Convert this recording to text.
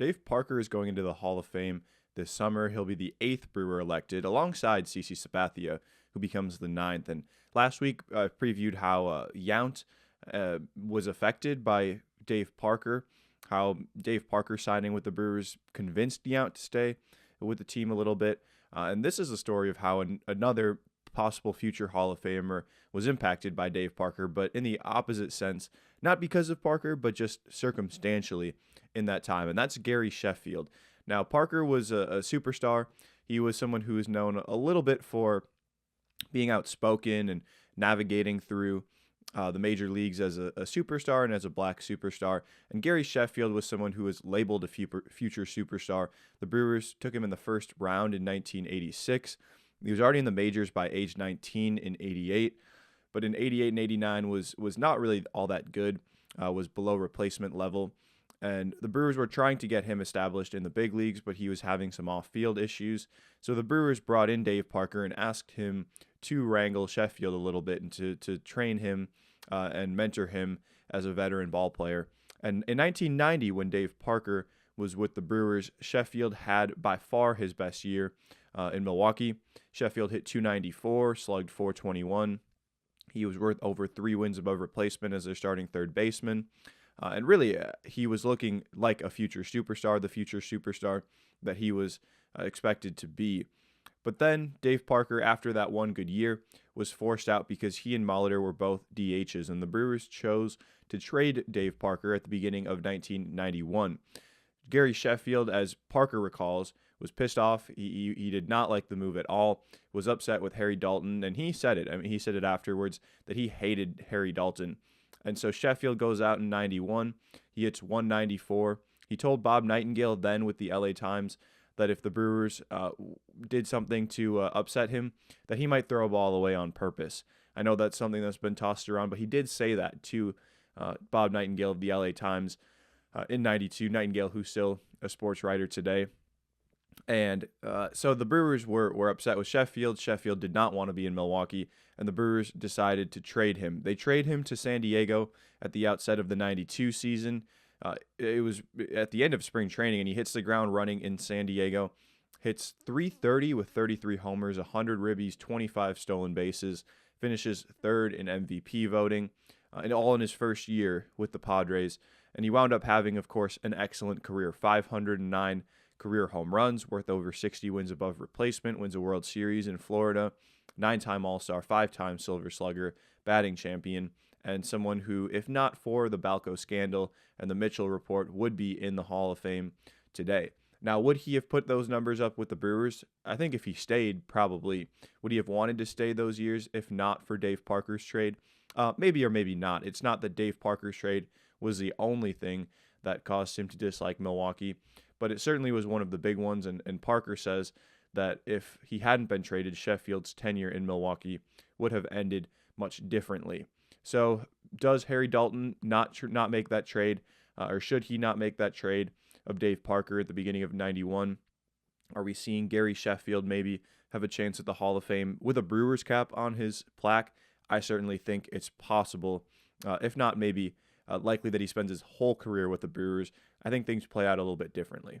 Dave Parker is going into the Hall of Fame this summer. He'll be the 8th Brewer elected alongside CC Sabathia, who becomes the 9th. And last week I previewed how Yount was affected by Dave Parker, how Dave Parker signing with the Brewers convinced Yount to stay with the team a little bit. And this is a story of how another possible future Hall of Famer was impacted by Dave Parker, but in the opposite sense, not because of Parker, but just circumstantially in that time. And that's Gary Sheffield. Now, Parker was a superstar. He was someone who was known a little bit for being outspoken and navigating through the major leagues as a superstar and as a black superstar. And Gary Sheffield was someone who was labeled a future superstar. The Brewers took him in the first round in 1986. He was already in the majors by age 19 in 88, but in 88 and 89 was not really all that good, was below replacement level. And the Brewers were trying to get him established in the big leagues, but he was having some off-field issues. So the Brewers brought in Dave Parker and asked him to wrangle Sheffield a little bit and to train him and mentor him as a veteran ball player. And in 1990, when Dave Parker was with the Brewers, Sheffield had by far his best year in Milwaukee. Sheffield hit .294, slugged .421. He was worth over 3 wins above replacement as their starting third baseman. And really, he was looking like a future superstar, the future superstar that he was expected to be. But then Dave Parker, after that one good year, was forced out because he and Molitor were both DHs, and the Brewers chose to trade Dave Parker at the beginning of 1991. Gary Sheffield, as Parker recalls, was pissed off. He did not like the move at all, was upset with Harry Dalton, and he said it. I mean, he said it afterwards that he hated Harry Dalton. And so Sheffield goes out in 91. He hits .194. He told Bob Nightingale then with the LA Times that if the Brewers did something to upset him, that he might throw a ball away on purpose. I know that's something that's been tossed around, but he did say that to Bob Nightingale of the LA Times in 92. Nightingale, who's still a sports writer today. And so the Brewers were upset with Sheffield. Sheffield did not want to be in Milwaukee, and the Brewers decided to trade him. They trade him to San Diego at the outset of the 92 season. It was at the end of spring training, and he hits the ground running in San Diego. Hits .330 with 33 homers, 100 ribbies, 25 stolen bases. Finishes third in MVP voting, and all in his first year with the Padres. And he wound up having, of course, an excellent career. 509 career home runs, worth over 60 wins above replacement, wins a World Series in Florida, 9-time All-Star, 5-time Silver Slugger, batting champion, and someone who, if not for the Balco scandal and the Mitchell report, would be in the Hall of Fame today. Now, would he have put those numbers up with the Brewers? I think if he stayed, probably. Would he have wanted to stay those years if not for Dave Parker's trade? Maybe or maybe not. It's not that Dave Parker's trade was the only thing that caused him to dislike Milwaukee, but it certainly was one of the big ones, and Parker says that if he hadn't been traded, Sheffield's tenure in Milwaukee would have ended much differently. So does Harry Dalton not make that trade, or should he not make that trade of Dave Parker at the beginning of 91? Are we seeing Gary Sheffield maybe have a chance at the Hall of Fame with a Brewers cap on his plaque? I certainly think it's possible, if not maybe likely that he spends his whole career with the Brewers. I think things play out a little bit differently.